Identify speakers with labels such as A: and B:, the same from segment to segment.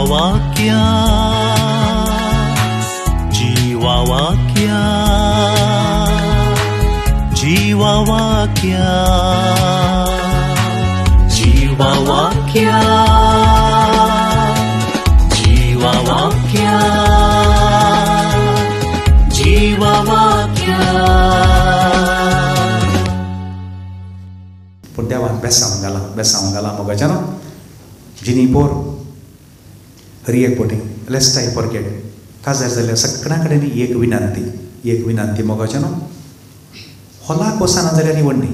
A: जीवावाक्या जीवावाक्या जीवावाक्या जीवावाक्या जीवावाक्या जीवावाक्या.
B: पण देवान बेसांव घाला मोगाच्यान जिनी पोर हरी एक पोटी लेस्टाय परकेट काजार जाल्यार सगळ्या कडेन एक विनंती मोगाच्यान हॉलाक वचना जाल्यार निवडणी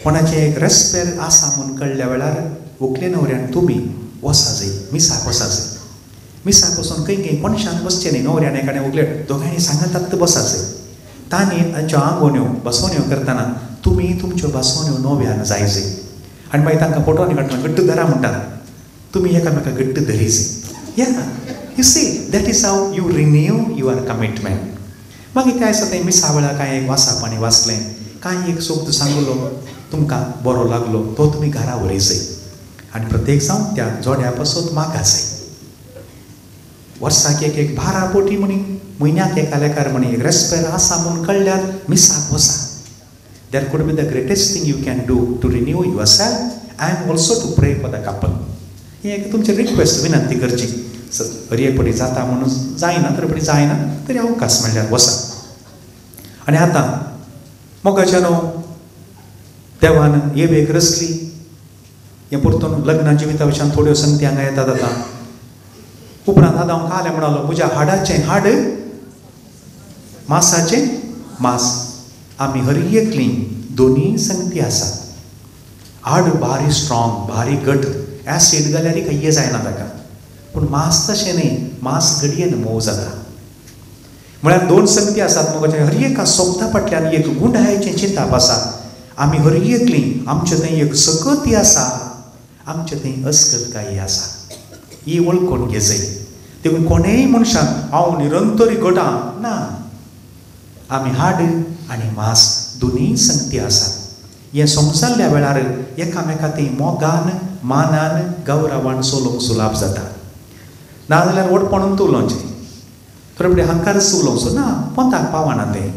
B: कोणाचें एक रेस्पेर आसा म्हूण कळ्ळ्या वेळार व्हंकले न्हवऱ्यान तुमी वसा जाय मिसाक वसा जाय. मिसाक वचून खंय मनशान बसचें न्ही. न्हवऱ्यान एकाने व्हंकले दोगांयनी सांगतात बसा जाय. तांणी तांच्यो आंगोन्यो बसोन्यो करतना तुमी तुमच्यो बसोन्यो नव्यान जाय जाय. आनी मागीर तांकां फोटोनी काडून घट्ट धरा म्हणटात. तुमी एकामेकाक घट्ट धरी जाय. You see that is how you renew your commitment. मागीर काय आसा तें मिसा वेळार कांय एक वासापाणी वाचलें कांय एक शब्द सांगलो तुमकां बरो लागलो तो तुमी घरा व्हरी जाय. आनी प्रत्येक जावन त्या जोड्या पासत मागा जाय. वर्साक एक 12 पोटी म्हणी म्हयन्याक एका लेकार म्हणी एक रेस्पेर आसा म्हूण कळ्ळ्यार मिसाक वसा. That could be the greatest thing you can do to renew your self and also to pray for the couple. ही एक तुमची रिक्वेस्ट विनंती करची. हरी एक पटी जाता म्हणून जायना तर जायना तरी अवकाश म्हणल्यार वसा. आनी आतां मोगाच्यानो देवान येवेक रचली. हे परतून लग्ना जिविता विशयान थोड्यो संगती हांगा येतात. आतां उपरांत आतां हांव काले म्हणलो म्हज्या हाडाचें हाड मांसाचें मांस. आमी हरी एकली दोनी संगती आसा. हाड भारी स्ट्रॉंग भारी घट एसीड घाल्यार काही जायना ताका. पूण मांस तशें न्ही. मांस घडयेन मोव जाता. म्हळ्यार 2 संगती आसात मोगाचे. हरी एका सोबता फाटल्यान एक गुंडायेचें चिंताप आसा. आमी हरी एकली आमचे थंय एक सकती आसा आमचे थंय अस्कतकायी आसा. ही वळखून घे जाय. देखून कोणेय मनशान हांव निरंतरी घटां ना. आमी हाड आनी मांस दोनीय संगती आसात. हें समजल्ल्या वेळार एकामेका थंय मोगान मानान गौरवान चलोवंक सुलाभ जाता. नाजाल्यार वटपणून उलोवचें थोडे हंकारच उलोवचो ना पोंताक पावना तें.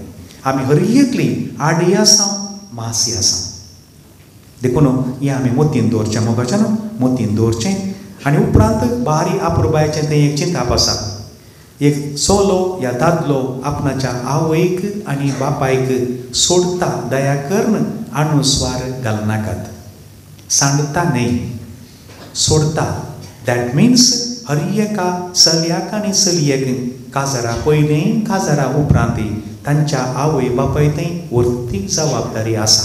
B: आमी हरी एकली हाडय आसा मांसी आसा. देखून हें आमी मोतीन दवरचें मोगाच्यान मोतीन दवरचें. आनी उपरांत बारी आपुरबायेचें तें एक चिंताप आसा. एक चलो या दादलो आपणाच्या आवयक आनी बापायक सोडता दया करून अनुस्वार घालनाकात. सांडता न्ही सोडता. दॅट मिन्स हरी एका चलयाक आनी चलयेक काजारा पयलीं काजारा उपरांत तांच्या आवय बापाय थंय वर्थीक जबाबदारी आसा.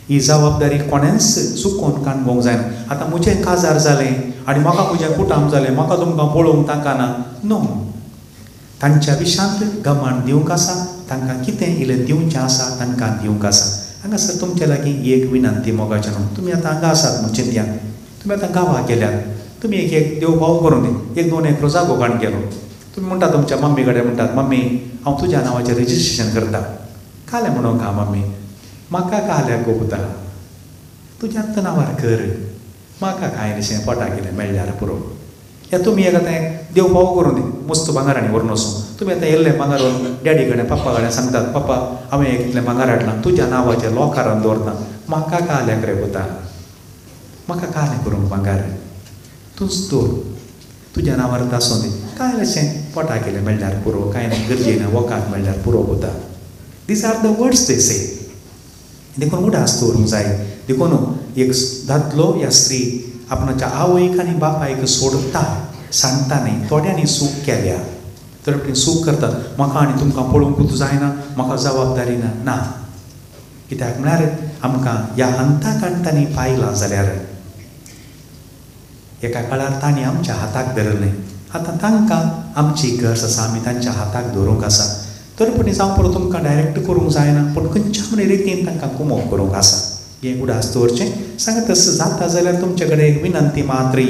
B: ही जबाबदारी कोणेंच चुकोवन काणकोंक जायना. आतां म्हजें काजार जालें आनी म्हाका म्हजें कुटाम जालें म्हाका तुमकां पळोवंक तांकां नो. तांच्या विशांत गमाण दिवंक आसा. तांकां कितें इल्लें दिवचें आसा तांकां दिवंक आसा. हांगासर तुमचे लागीं एक विनंती मोगाच्यान. तुमी आतां हांगा आसात म्हूण चिंतया. तुमी आतां गांवांत गेल्यात. तुमी एक देव भाव करून दी. 1-2 एकरो जागो काण गेलो. तुमी म्हणटा तुमच्या मम्मी कडेन म्हणटात मम्मी हांव तुज्या नांवाचें रजिस्ट्रेशन करता. कालें म्हणूंक हा मम्मी म्हाका काल्याक कोता तुज्यात नांवार कर. म्हाका कांय अशें पोटाक कितें मेळ्ळ्यार पुरो. हे तुमी एक आतां देव भाव करून दी. मस्त भांगारांनी व्हरून वचूं. तुमी आतां येल्लें भांगार व्हरून डॅडी कडेन पप्पा कडेन सांगतात पप्पा हांवें एक इतलें भांगार हाडलां तुज्या नांवाचें लॉकारान दवरता. म्हाका काल्याक रे कोता. म्हाका कालें करूंक भांगार तूंच दवर तुज्या नांवार आसूं दी. कांय अशें पोटाक कितें मेळ्ळ्यार पुरो कांय ना गरजेन वकाक मेळ्ळ्यार पुरो कोता. दीज आर द वर्ड्स दे से. देखून उडास दवरूंक जाय. देखून एक दादलो या स्त्री आपणाच्या आवयक आनी बापायक सोडता सांगता न्ही. थोड्यांनी चूक केल्या तर चूक करतात. म्हाका आनी तुमकां पळोवंकूच जायना म्हाका जबाबदारी ना. कित्याक म्हळ्यार आमकां ह्या अंता काणटांनी पायलां जाल्यार एका काळार तांणी आमच्या हाताक धरलें. आतां तांकां आमची गरज आसा. आमी तांच्या हाताक धरूंक आसा. तर पूण जावं पळय तुमकां डायरेक्ट करूंक जायना पूण खंयच्या रितीन तांकां कुमोव करूंक आसा. हें उडास दवरचें. सांगा तसं जाता जाल्यार तुमचे कडेन एक विनंती मात्र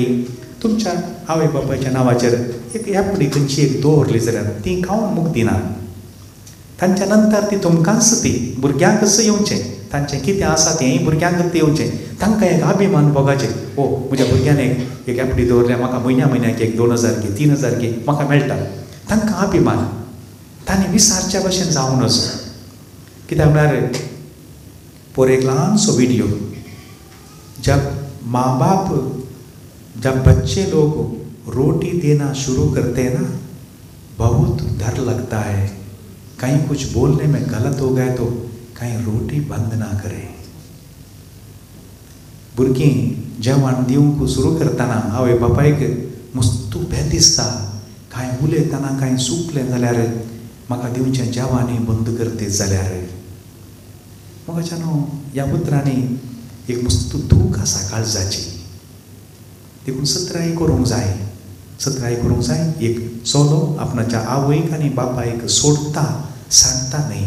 B: तुमच्या आवय बापायच्या नांवाचेर एक एफडी खंयची एक दवरली जाल्यार ती खावन मुक्ती ना. तांच्या नंतर ती तुमकांच ती भुरग्यांकच येवचें तांचें कितें आसा तेंय भुरग्यांक येवचें, तांकां एक अभिमान भोगाचें. ओ म्हज्या भुरग्यान एक एफडी दवरल्या, म्हाका म्हयन्याक एक 2000 घे, 3000 घे, म्हाका मेळटा. तांकां अभिमान. तांणी विसारच्या भशेन जावं नजो. कित्याक म्हळ्यार por एक ल्हानसो व्हिडियो, जब माँ बाप जब बच्चे लोग रोटी देना शुरू करते हैं ना, बहुत डर लगता है कहीं कुछ बोलने में गलत हो गए तो कहीं रोटी बंद ना करे. भुरगीं जेवण दिवंक सुरू करतना आवय बापायक मस्त भंय दिसता, कांय उलयतना कांय चुकलें जाल्यार म्हाका दिवचें जेवणय बंद करते जाल्यार. मगाच्यान ह्या उतरांनी एक मस्त दूख आसा काळजाची. देखून सत्राय करूंक जाय, सत्राय करूंक जाय. एक चलो आपणाच्या आवयक आनी बापायक सोडता सांगता न्ही.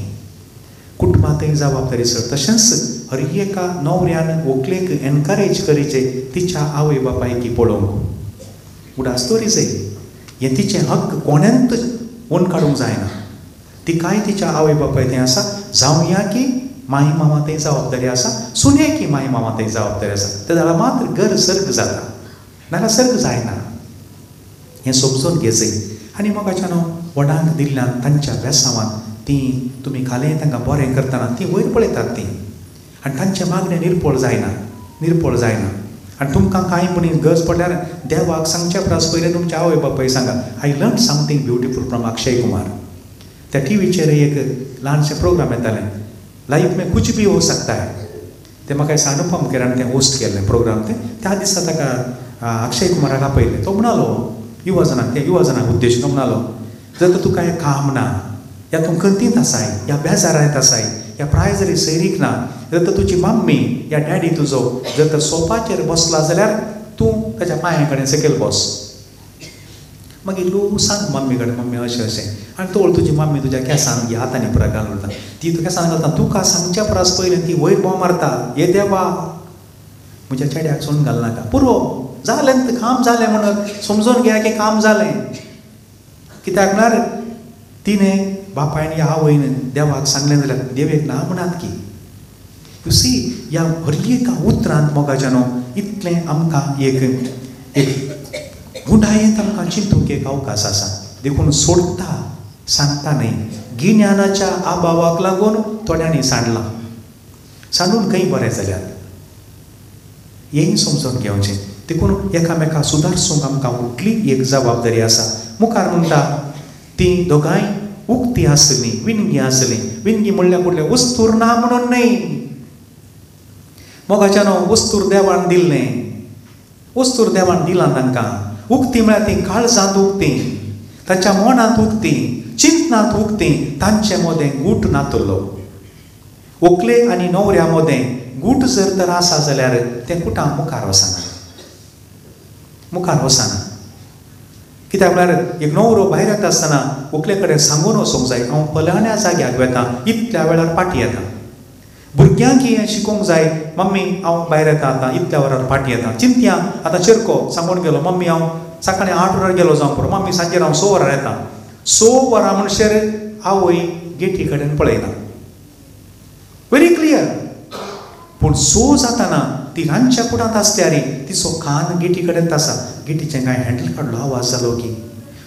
B: कुटुंबांतय जबाबदारी आसा. तशेंच हर एका न्हवऱ्यान व्हंकलेक एनकरेज करीचें तिच्या आवय बापायकी पळोवंक. उडास दवरी जाय. हें तिचें हक्क कोणेंत वन काडूंक जायना. तिकाय तिच्या आवय बापाय थंय आसा. जावया की माई मामा थंय जबाबदारी आसा, सुने की माई मामा थंय जबाबदारी आसा. ते जाल्यार मात्र घर सर्ग जाता, नाल्यार सर्ग जायना. हें समजून घेजय. आनी मोगाच्यान वडांक दिल्ल्यान तांच्या वेसांवान ती तुमी खालें तांकां बरें करतना ती वयर पळयतात ती, आनी तांचे मागणें निर्पोळ जायना, निर्पोळ जायना. आनी तुमकां कांय म्हणी गरज पडल्यार देवाक सांगच्या परस पयलें तुमच्या आवय बापाय सांगा. I learn something beautiful from Akshay Kumar. त्या टीव्हीचेर एक ल्हानशें प्रोग्राम येतालें, लाइफ में कुछ भी हो सकता है. ते म्हाका अनुपम खेरान तें होस्ट केल्लें प्रोग्राम. त्या दिसा ताका अक्षय कुमाराक आपयलें. तो म्हणलो युवजनाक उद्देश म्हणलो, जर तर तुका हें काम ना, या तूं खंतींत आसाय, या बेजारांत आसाय, या प्रायजरी सैरीक ना, जर तर तुजी मम्मी या डॅडी तुजो जर तर सोफाचेर बसला जाल्यार तूं ताच्या पांया कडेन सकयल बस. मागीर तूं सांग मम्मी कडेन, मम्मी अशें अशें. आनी तो तुजी मम्मी तुज्या केंसांक हातांनी पुरा घालून उरता. ती तुका केंसांक घालता, तुका सांगच्या परस पयलें ती वयर बोंब मारता, हे देवा म्हज्या चेड्याक सोडून घालनाका. पुरो जालें, काम जालें म्हणून समजून घ्या की काम जालें. कित्याक म्हळ्यार तिणें बापायन आवयन देवाक सांगलें जाल्यार देवेक ना म्हणात की. यू सी, ह्या हर एका उतरांत मोगाच्यान इतलें आमकां एक गुणायेंत आमकां चिंतूंक एक अवकाश आसा. देखून सोडता सांगता न्ही. गिन्यानाच्या अभावाक लागून थोड्यांनी सांडलां, सांडून खंय बरें जाल्यार हेंय समजून घेवचें. देखून एकामेकाक सुदारसूंक आमकां व्हडली एक जबाबदारी आसा. मुखार म्हणटा ती दोगांय उक्ती आसलीं, विणगी आसलीं. विणगी म्हणल्यार कुठलें वस्तूर ना म्हणून न्ही. मोगाच्यान वस्तूर देवान दिल्लें, वस्तूर देवान दिलां तांकां. उक्ती म्हळ्यार ती काळजांत उक्ती, ताच्या मनांत उक्ती, चिंतनांत उक्ती. तांचे मदें गूट नातलो. व्हंकले आनी न्हवऱ्या मदें गूट जर तर आसा जाल्यार तें गुटां मुखार वचना, मुखार वचना. कित्याक म्हळ्यार एक न्हवरो भायर येता आसतना व्हंकले कडेन सांगून वचूंक जाय, हांव फलाण्या जाग्याक वेता, इतल्या वेळार फाटीं येता. भुरग्यांक हें शिकोवंक जाय, मम्मी हांव भायर येता आतां, इतल्या वरार फाटीं येता. चिंतया आतां चिरको सांगून गेलो, मम्मी हांव सकाळीं 8 वरार गेलो जावं पुरो, मम्मी सांजेर हांव 6 वरार येता. 6 वरां म्हणसर आवय गेटी कडेन पळयना. Very clear. पूण 6 जाताना ती रांदच्या कुडांत आसल्यारी तिचो कान गेटी कडेन आसा. गेटीचें कांय हँडल काडलो, आवाज जालो की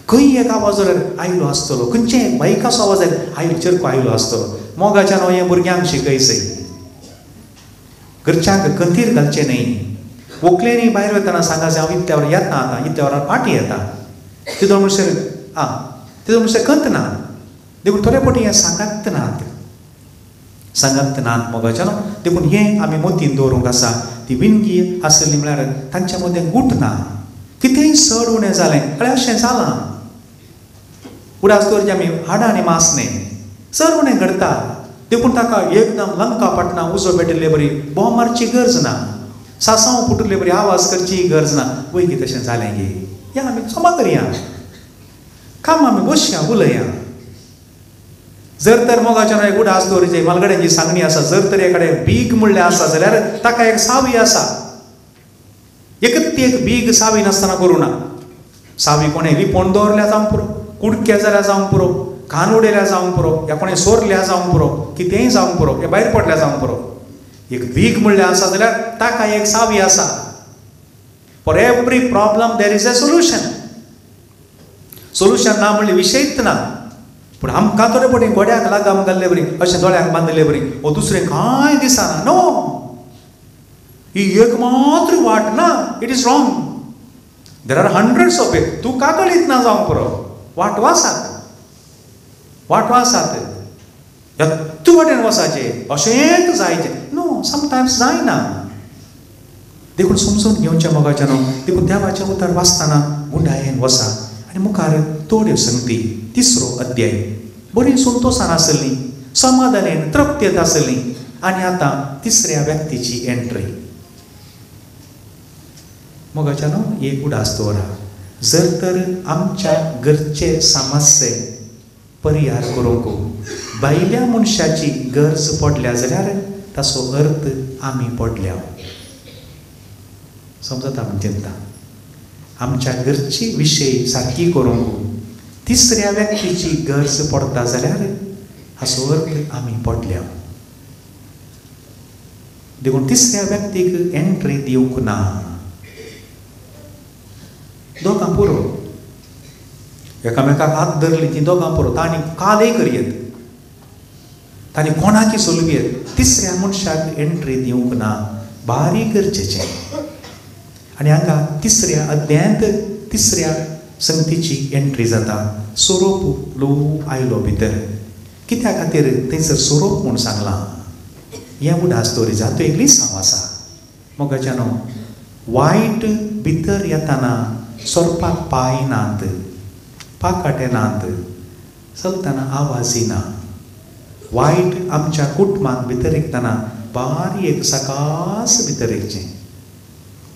B: खंय एक आवाज जाल्यार आयलो आसतलो, खंयचे बायकाचो आवाज आयलो, चिरको आयलो आसतलो. मोगाच्यान हें भुरग्यांक शिकयसय, घरच्यांक खंतीर घालचें न्ही. व्हंकलेनी भायर वतना सांगात हांव इतल्या वरां येता आतां, इतल्या वरार फाटीं येता. तितून म्हणसर खंत ना. देखून थोडे फावटी हें सांगत नात, सांगत नात मोगाच्यान. देखून हें आमी मतीन दवरूंक आसा. ती विणगी आसली म्हळ्यार तांच्या मदें गूट ना. कितेंय चड उणें जालें जाल्यार अशें जालां. उडास दवरचें आमी हाडां आनी मांस न्ही, चड उणें घडटा. देखून ताका एकदम लंका पटना उजो पेटिल्ले बरी बोंब मारची गरज ना, सासांव फुटिल्ले बरी आवाज करची गरज ना. वय की तशें जालें गे, या आमी क्षमा करया, काम आमी बसया उलया. जर तर मोगाच्यान एक उडास दवरचें मालगड्यांची सांगणी आसा, जर तर एकाडे बीग म्हणलें आसा जाल्यार ताका एक सावी आसा. एकच ती एक बीग सावी नासतना करूं ना. सावी कोणें लिपोवन दवरल्या जावं पुरो, कुडके जाल्यार जावं पुरो, कान उडयल्या जावं पुरो, या कोणें सोरल्या जावं पुरो, कितेंय जावं पुरो, हे भायर पडल्या जावं पुरो. एक भीक म्हणलें आसा जाल्यार ताका एक सावी आसा. For every problem there is a solution. Solution ना म्हणल्यार विशयच ना. पूण आमकां थोडे पटेन गोड्याक लागाम घाल्ले बरी, अशें दोळ्याक बांदले बरी, वो दुसरें कांय दिसना. नो, ही एक मात्र वाट ना. It is wrong. There are hundreds of it. तूं काकळीत ना जावंक पुरो. वाटो आसात, वाटो आसात. यत्त वाटेन वसाचें, अशेंच जायचें. नो, समटायम्स जायना. देखून समजून घेवचें मोगाच्यानो. देखून देवाचें उतर वाचतना गुंडायेन वसा आनी मुखार थोड्यो संगती. 3रो अध्याय बरी संतोशान आसली, समाधानेन तृप्तेत आसली. आनी आतां 3ऱ्या व्यक्तीची एंट्री. मोगाच्यानो एक उडास दवरा. जर तर आमच्या घरचे समस्ये परिहार करूंक भायल्या मनशाची गरज पडल्या जाल्यार ताचो अर्थ आमी पडल्या. समजता म्हण चिंता. आमच्या घरची विशय सारकी करूंक 3ऱ्या व्यक्तीची गरज पडटा जाल्यार हाचो अर्थ आमी पडल्या. देखून 3ऱ्या व्यक्तीक एंट्री दिवंक ना. दोगां पुरो. एकामेकाक हात धरली ती दोगां पुरो. तांणी कालय करयेत, तांणी कोणाकी सोलवियेत. 3ऱ्या मनशाक एंट्री दिवंक ना. भारी गरजेचें. आनी हांगा 3ऱ्या अध्यायांत 3ऱ्या संगतीची एंट्री जाता. सोरोप लोक आयलो भितर. कित्या खातीर थंयसर सोरोप म्हूण सांगलां. हें उडास दवरी जातो एक लिसांव आसा. मोगाच्यानो वायट भितर येताना सोरपाक पांय नात, पाकाटे नात, चलतना आवाज येना. वायट आमच्या कुटुंबांत भितर येतना बारी एक सकास भितर येचें.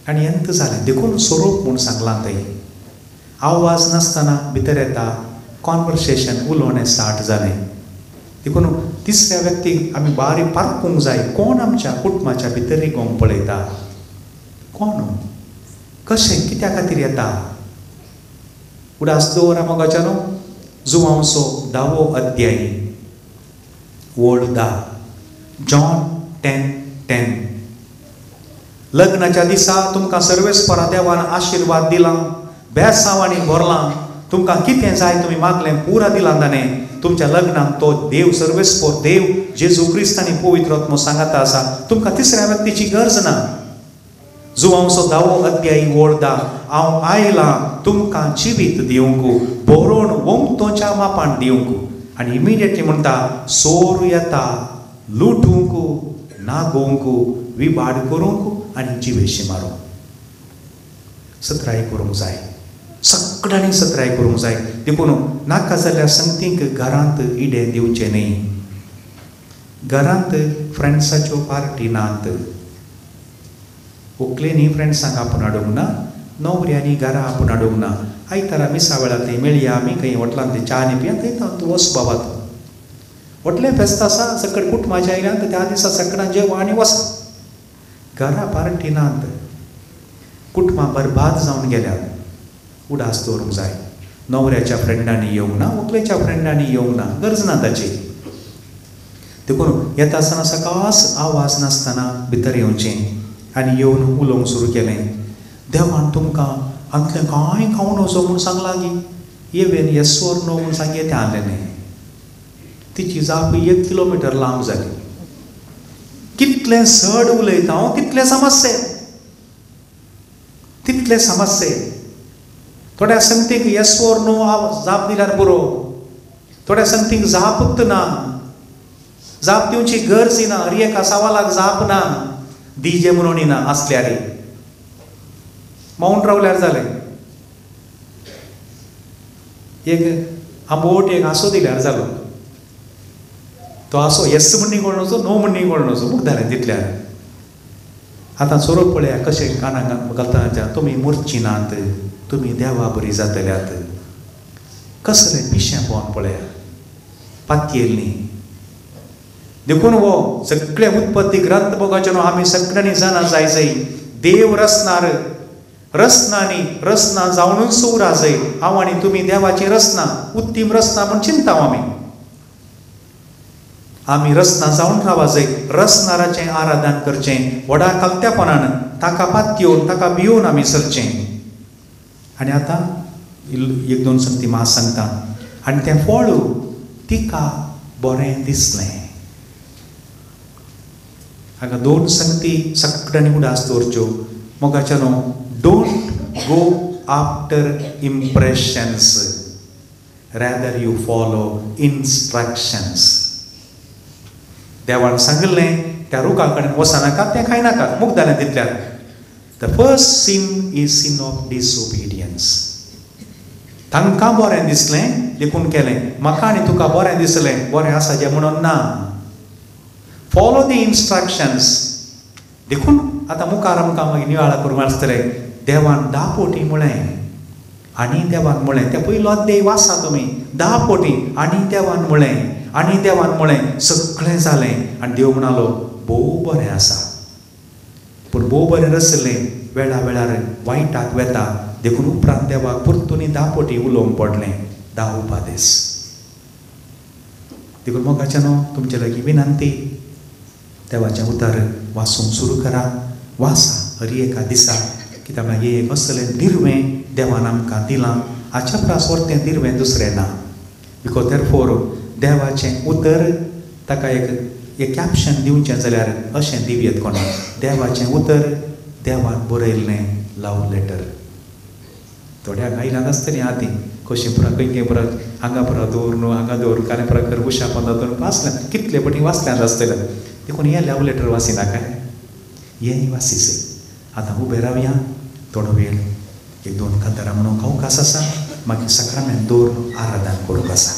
B: आनी अंत जालें. देखून सोरोप म्हूण सांगलां थंय. आवाज नासतना भितर येता. कॉन्वर्सेशन उलोवणें स्टार्ट जालें. देखून 3ऱ्या व्यक्तीक आमी बारी पारखूंक जाय. कोण आमच्या कुटुंबाच्या भितर येवंक पळयता. कोण, कशें, कित्या खातीर येता. उडास दवरा मोगाच्यानो. जुवांवचो 10वो अध्याय वड 10. जॉन 10:10. लग्नाच्या दिसा तुमकां सर्वेस्परा देवान आशिर्वाद दिला, बेसांवांनी भरलां. तुमकां कितें जाय तुमी मागलें पुरा दिलां ताणें. तुमच्या लग्नाक तो देव सर्वेस्पर देव जेजू क्रिस्त आनी पवित्र आत्मो सांगाता आसा. तुमकां 3ऱ्या व्यक्तीची गरज ना. जुवांवचो 10वो अध्याय वड 10. हांव आयलां तुमकां जिवीत दिवंक, भरोवन वंतोच्या मापान दिवंक. आनी इमिडिएटली म्हणटा सोर येता लुटूंक, नागोवंक, विबाड करूंक आनी जिवेशी मारूंक. सत्राय करूंक जाय. सगळ्यांनी सत्राय करूंक जाय. देखून नाका जाल्यार संगतींक घरांत इडे दिवचें न्ही. घरांत फ्रेंड्साच्यो पार्टी नात. व्हंकलेनी फ्रेंड्सांक आपूण हाडूंक ना, न्हवऱ्यांनी घरा आपूण हाडूंक ना. आयतारा मिसा वेळार थंय मेळया आमी खंय हॉटलांत थंय च्या न्ही पिया. थंय तूं वच बाबा. तूं व्हडलें फेस्त आसा, सकट कुटुंबाच्या आयल्यान त्या दिसा सकाळां जेवं आनी वच. घरा पार्टी नात. कुटुंबां बरबाद जावन गेल्यात. उडास दवरूंक जाय. न्हवऱ्याच्या फ्रेंडांनी येवंक ना, व्हंकलेच्या फ्रेंडांनी येवंक ना. गरज ना ताची. देखून येता आसतना सकास आवाज नासतना भितर येवचें. आनी येवन उलोवंक सुरू केलें. देवान तुमकां हातूंतलें कांय खावूं नजो म्हूण सांगलां गी. येवेन येस ओर नो म्हूण सांगे तें आलें. तिची जाप 1 किलोमीटर लांब जाली. कितलें सड उलयता हांव, तितले समस्ये, तितले समस्ये. थोड्या संगतीक येस ओर नो जाप दिल्यार पुरो. थोड्या संगतीक जापच ना. जाप दिवची गरज ना. हर एका सवालाक जाप ना. दिजे म्हणून ना आसल्यार मावून रावल्यार जालें. एक आंबोट एक आसो दिल्यार जालो. तो आसो येस म्हणणी कळनोचो, नो म्हणणी कळनोचो. मूख जालें तितल्यार. आतां सोरोप पळया कशें कानाक घालता. तुमी मुर्चिनात, तुमी देवा बरी जातल्यात. कसलें पिशें पोवन पळया. पातयेल्ली. देखून हो सगळे उत्पत्ती ग्रंथ बघाचें आमी सगळ्यांनी जाणा जाय जाय. देव रचणार, रचनांनी रचना जावनूच उरा जाय. हांव आनी तुमी देवाची रचना, उत्तीम रचना म्हूण चिंताव आमी. आमी रसना जावन रावा जाय, रसनाराचें आराधन करचें, व्हडा कलत्यापणान ताका पातयेवन ताका भिवून आमी सरचें. आनी आतां 1-2 संगती मास सांगता. आनी तें फळ तिका बरें दिसलें. हाका 2 संगती सगळ्यांनी उडास दवरच्यो. मोगाच्या न्हू, don't go after impressions, rather you follow instructions. देवान सांगिल्लें त्या रुखा कडेन वचनाकात, तें खायनाकात, मूग जालें तितल्यार. The first scene is scene of disobedience. तांकां बरें दिसलें देखून केलें. म्हाका आनी तुका बरें दिसलें, बरें आसा जें म्हणून ना. Follow the instructions. देखून आतां मुखार आमकां मागीर निवाळा करूंक आसतलें. देवान 10 पोटी म्हळें आनी देवान म्हळें. ते पयलो अध्याय वाचा तुमी. 10 पोटी आनी देवान म्हळें, आनी देवान म्हळें, सगळें जालें. आनी देव म्हणलो भोव बरें आसा. पूण भोव बरें नासलें, वेळा वेळार वायटाक वेता. देखून उपरांत देवाक परतून 10 पोटी उलोवंक पडलें. 10 उपादेस. देखून मोगाचें न्हू, तुमचे लागीं विनंती, देवाचें उतर वाचूंक सुरू करा. वाचा हर एका दिसा, कित्याक हे एक असलें निर्वें देवान आमकां दिलां. हाच्या परस व्हडलें निर्वें दुसरें ना. बिकॉज देरफोर देवाचें उतर, ताका एक कॅप्शन दिवचें जाल्यार अशें दिवयेत कोणाक. देवाचें उतर, देवान बरयल्लें लव लेटर. थोड्यांक आयलां आसतलीं आदीं कशीं पुरा खंय परत हांगा पुरा दवर न्हू, हांगा दवर काले पुरा कर उशा पंदर वाचल्यां, कितले पटी वाचल्यां आसतलें. देखून हें लव लेटर वाचिना काय, हेंय वाचिचें. आतां उबें रावया थोडो वेळ. 1-2 कांतारां म्हणून अवकाश आसा, मागीर सकाळीं दवर आराधन करूंक आसा.